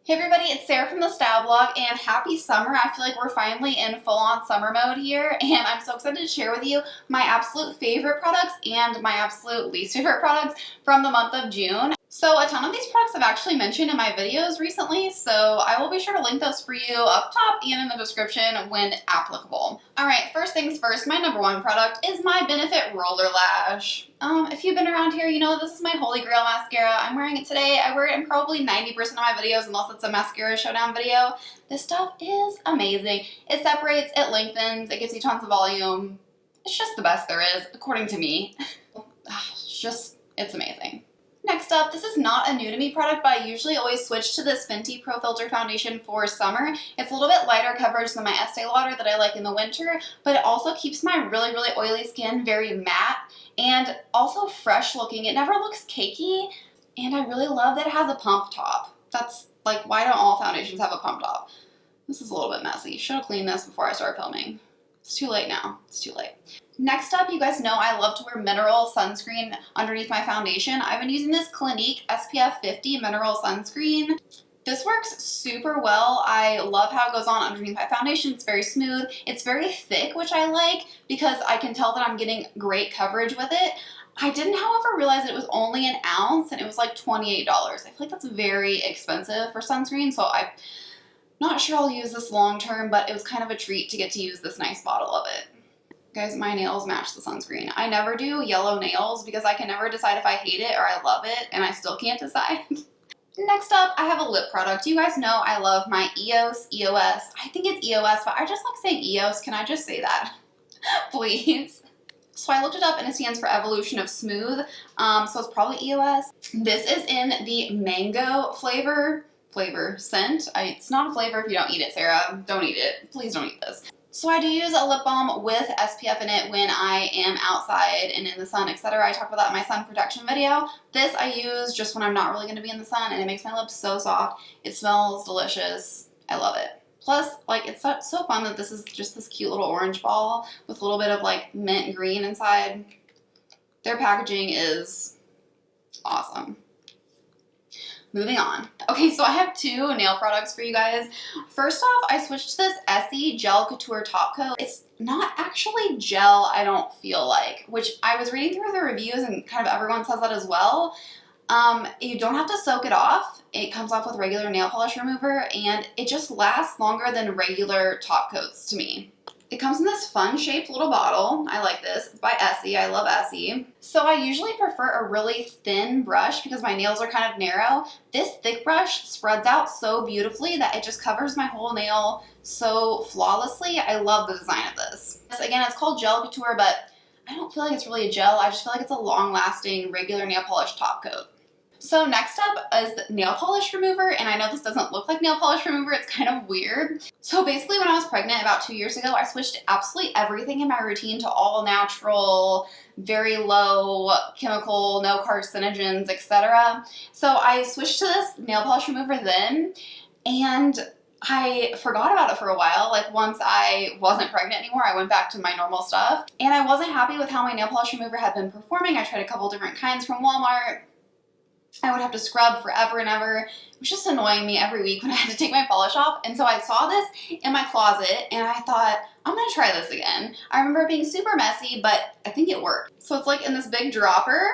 Hey everybody, it's Sarah from the Style Blog, and happy summer. I feel like we're finally in full-on summer mode here, and I'm so excited to share with you my absolute favorite products and my absolute least favorite products from the month of June. So a ton of these products I've actually mentioned in my videos recently, so I will be sure to link those for you up top and in the description when applicable. Alright, first things first, my number one product is my Benefit Roller Lash. If you've been around here, you know this is my Holy Grail mascara. I'm wearing it today. I wear it in probably 90% of my videos unless it's a mascara showdown video. This stuff is amazing. It separates, it lengthens, it gives you tons of volume. It's just the best there is, according to me. It's amazing. Next up, this is not a new to me product, but I usually always switch to this Fenty Pro Filter foundation for summer. It's a little bit lighter coverage than my Estee Lauder that I like in the winter, but it also keeps my really oily skin very matte and also fresh looking. It never looks cakey, and I really love that it has a pump top. That's like, why don't all foundations have a pump top? This is a little bit messy. Should have cleaned this before I started filming. It's too late now. It's too late. Next up, you guys know I love to wear mineral sunscreen underneath my foundation. I've been using this Clinique SPF50 mineral sunscreen. This works super well. I love how it goes on underneath my foundation. It's very smooth. It's very thick, which I like because I can tell that I'm getting great coverage with it. I didn't, however, realize it was only an ounce and it was like $28. I feel like that's very expensive for sunscreen, so I'm not sure I'll use this long term, but it was kind of a treat to get to use this nice bottle of it. Guys, my nails match the sunscreen. I never do yellow nails because I can never decide if I hate it or I love it, and I still can't decide. Next up, I have a lip product. You guys know I love my EOS. I think it's EOS, but I just like saying EOS. Can I just say that? Please. So I looked it up and it stands for Evolution of Smooth, so it's probably EOS. This is in the mango flavor scent. It's not a flavor if you don't eat it, Sarah. Don't eat it. Please don't eat this. So I do use a lip balm with SPF in it when I am outside and in the sun, etc. I talked about that in my sun protection video. This I use just when I'm not really going to be in the sun, and it makes my lips so soft. It smells delicious. I love it. Plus, like, it's so fun that this is just this cute little orange ball with a little bit of like mint green inside. Their packaging is awesome. Moving on. Okay, so I have two nail products for you guys. First off, I switched to this Essie Gel Couture Top Coat. It's not actually gel, I don't feel like, which I was reading through the reviews and kind of everyone says that as well. You don't have to soak it off. It comes off with regular nail polish remover, and it just lasts longer than regular top coats to me. It comes in this fun shaped little bottle. I like this. It's by Essie. I love Essie. So I usually prefer a really thin brush because my nails are kind of narrow. This thick brush spreads out so beautifully that it just covers my whole nail so flawlessly. I love the design of this. Again, it's called Gel Couture, but I don't feel like it's really a gel. I just feel like it's a long-lasting regular nail polish top coat. So next up is the nail polish remover, and I know this doesn't look like nail polish remover, it's kind of weird. So basically when I was pregnant about 2 years ago, I switched absolutely everything in my routine to all natural, very low chemical, no carcinogens, etc. So I switched to this nail polish remover then, and I forgot about it for a while. Like, once I wasn't pregnant anymore, I went back to my normal stuff, and I wasn't happy with how my nail polish remover had been performing. I tried a couple different kinds from Walmart. I would have to scrub forever and ever. It was just annoying me every week when I had to take my polish off. And so I saw this in my closet and I thought, I'm gonna try this again. I remember it being super messy, but I think it worked. So it's like in this big dropper,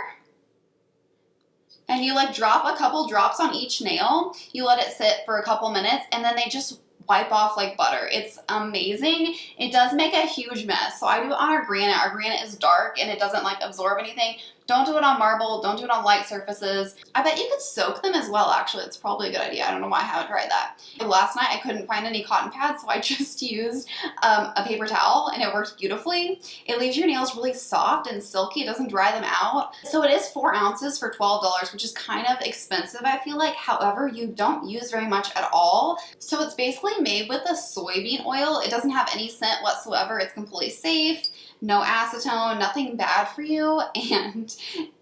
and you like drop a couple drops on each nail. You let it sit for a couple minutes, and then they just wipe off like butter. It's amazing. It does make a huge mess. So I do it on our granite. Our granite is dark and it doesn't like absorb anything. Don't do it on marble. Don't do it on light surfaces. I bet you could soak them as well, actually. It's probably a good idea. I don't know why I haven't tried that. Last night I couldn't find any cotton pads, so I just used a paper towel, and it worked beautifully. It leaves your nails really soft and silky. It doesn't dry them out. So it is 4 ounces for $12, which is kind of expensive, I feel like. However, you don't use very much at all. So it's basically made with a soybean oil. It doesn't have any scent whatsoever. It's completely safe. No acetone, nothing bad for you, and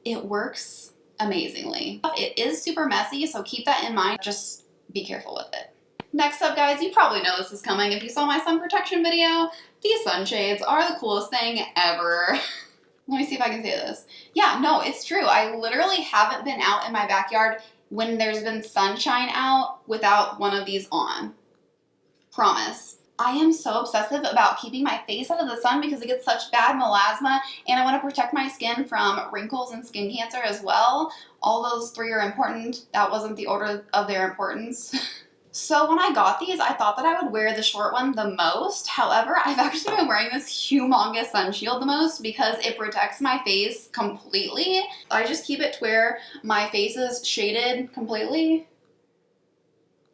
it works amazingly. It is super messy, so keep that in mind. Just be careful with it. Next up, guys, you probably know this is coming if you saw my sun protection video. These sunshades are the coolest thing ever. Let me see if I can say this. Yeah, no, it's true. I literally haven't been out in my backyard when there's been sunshine out without one of these on. Promise. I am so obsessive about keeping my face out of the sun because it gets such bad melasma, and I want to protect my skin from wrinkles and skin cancer as well. All those three are important. That wasn't the order of their importance. So when I got these, I thought that I would wear the short one the most. However, I've actually been wearing this humongous sun shield the most because it protects my face completely. I just keep it to where my face is shaded completely.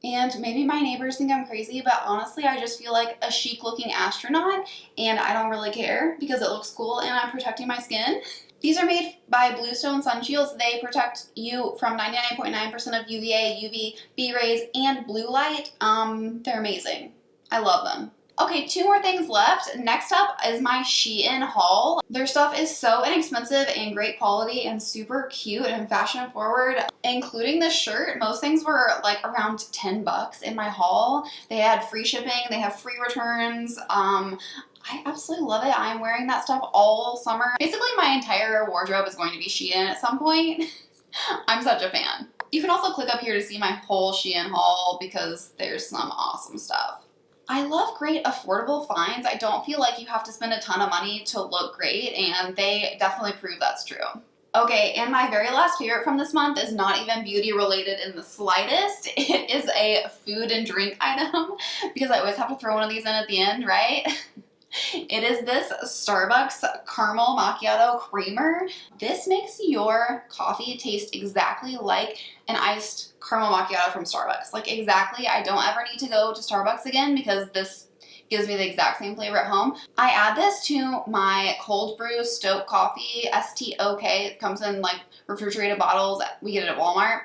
And maybe my neighbors think I'm crazy, but honestly, I just feel like a chic looking astronaut, and I don't really care because it looks cool and I'm protecting my skin. These are made by Bluestone sun shields. They protect you from 99.9% of UVA, UVB rays, and blue light. They're amazing. I love them. Okay, 2 more things left. Next up is my Shein haul. Their stuff is so inexpensive and great quality and super cute and fashion forward, including this shirt. Most things were like around 10 bucks in my haul. They had free shipping, they have free returns. I absolutely love it. I'm wearing that stuff all summer. Basically, my entire wardrobe is going to be Shein at some point. I'm such a fan. You can also click up here to see my whole Shein haul because there's some awesome stuff. I love great affordable finds. I don't feel like you have to spend a ton of money to look great, and they definitely prove that's true. Okay, and my very last favorite from this month is not even beauty related in the slightest. It is a food and drink item because I always have to throw one of these in at the end, right? It is this Starbucks Caramel Macchiato Creamer. This makes your coffee taste exactly like an iced caramel macchiato from Starbucks. Like exactly. I don't ever need to go to Starbucks again because this gives me the exact same flavor at home. I add this to my cold brew Stoke coffee, STOK. It comes in like refrigerated bottles. We get it at Walmart.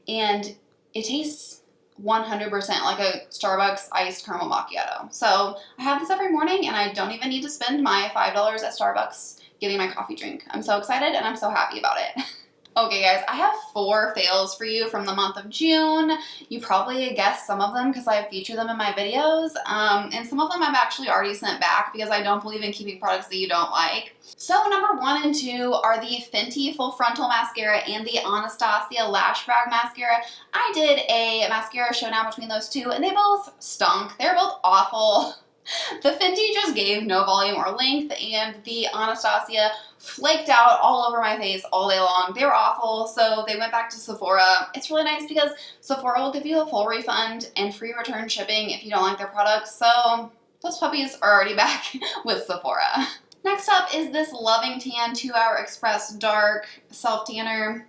And it tastes 100% like a Starbucks iced caramel macchiato. So I have this every morning and I don't even need to spend my $5 at Starbucks getting my coffee drink. I'm so excited and I'm so happy about it. Okay guys, I have 4 fails for you from the month of June. You probably guessed some of them because I feature them in my videos. And some of them I've actually already sent back because I don't believe in keeping products that you don't like. So number 1 and 2 are the Fenty Full Frontal Mascara and the Anastasia Lash Brag Mascara. I did a mascara showdown between those two and they both stunk. They're both awful. The Fenty just gave no volume or length, and the Anastasia flaked out all over my face all day long. They were awful, so they went back to Sephora. It's really nice because Sephora will give you a full refund and free return shipping if you don't like their products, so those puppies are already back with Sephora. Next up is this Loving Tan 2-Hour Express Dark Self Tanner.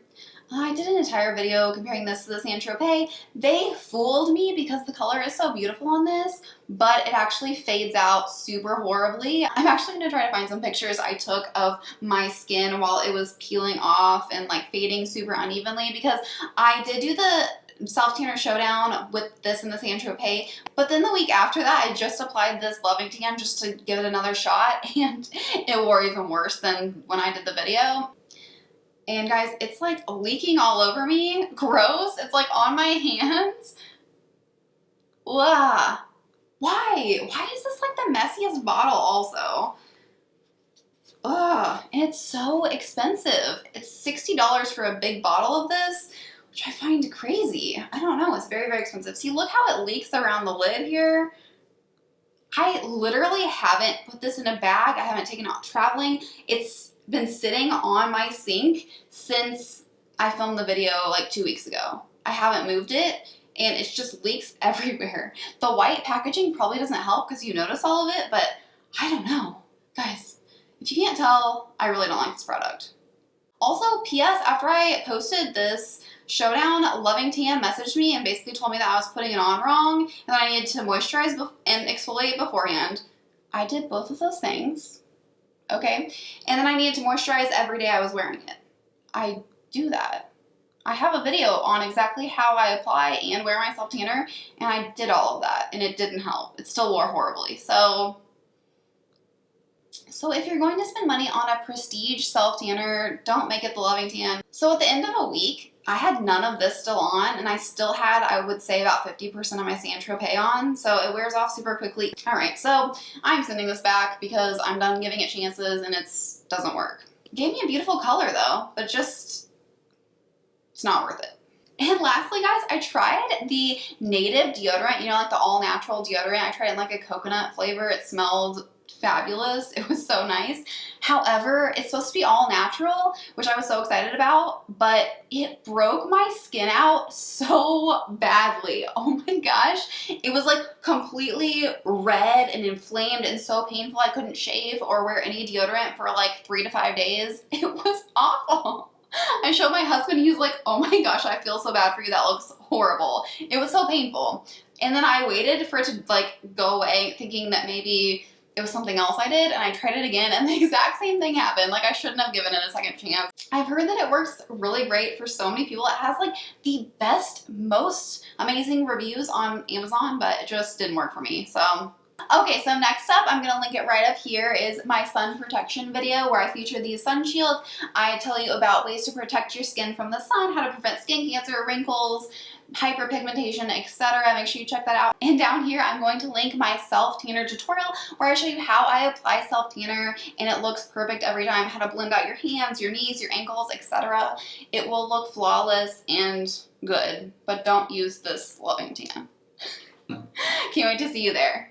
I did an entire video comparing this to the Saint-Tropez. They fooled me because the color is so beautiful on this, but it actually fades out super horribly. I'm actually going to try to find some pictures I took of my skin while it was peeling off and like fading super unevenly because I did do the Self Tanner Showdown with this in the Saint-Tropez, but then the week after that I just applied this Loving Tan just to give it another shot and it wore even worse than when I did the video. And guys, it's like leaking all over me. Gross. It's like on my hands. Ugh. Why? Why is this like the messiest bottle also? Ugh. And it's so expensive. It's $60 for a big bottle of this, which I find crazy. I don't know. It's very, very expensive. See, look how it leaks around the lid here. I literally haven't put this in a bag. I haven't taken it out traveling. It's been sitting on my sink since I filmed the video like 2 weeks ago. I haven't moved it and it just leaks everywhere. The white packaging probably doesn't help because you notice all of it, but I don't know. Guys, if you can't tell, I really don't like this product. Also, P.S. after I posted this showdown, Loving Tan messaged me and basically told me that I was putting it on wrong and that I needed to moisturize and exfoliate beforehand. I did both of those things. Okay, and then I needed to moisturize every day I was wearing it. I do that. I have a video on exactly how I apply and wear my self tanner, and I did all of that, and it didn't help. It still wore horribly. So if you're going to spend money on a prestige self tanner, don't make it the Loving Tan. So at the end of a week, I had none of this still on, and I still had, I would say, about 50% of my Saint-Tropez on, so it wears off super quickly. Alright, so I'm sending this back because I'm done giving it chances and it doesn't work. It gave me a beautiful color though, but just, it's not worth it. And lastly, guys, I tried the native deodorant, you know, like the all-natural deodorant. I tried it in like a coconut flavor. It smelled fabulous. It was so nice. However, it's supposed to be all natural, which I was so excited about, but it broke my skin out so badly. Oh my gosh. It was like completely red and inflamed and so painful I couldn't shave or wear any deodorant for like 3 to 5 days. It was awful. I showed my husband, he was like, oh my gosh, I feel so bad for you. That looks horrible. It was so painful. And then I waited for it to like go away thinking that maybe it was something else I did, and I tried it again and the exact same thing happened. Like I shouldn't have given it a second chance. I've heard that it works really great for so many people. It has like the best, most amazing reviews on Amazon, but it just didn't work for me. So okay, so next up, I'm going to link it right up here, is my sun protection video where I feature these sun shields. I tell you about ways to protect your skin from the sun, how to prevent skin cancer, wrinkles, hyperpigmentation, etc. Make sure you check that out. And down here, I'm going to link my self-tanner tutorial where I show you how I apply self-tanner, and it looks perfect every time. How to blend out your hands, your knees, your ankles, etc. It will look flawless and good, but don't use this loving tan. Can't wait to see you there.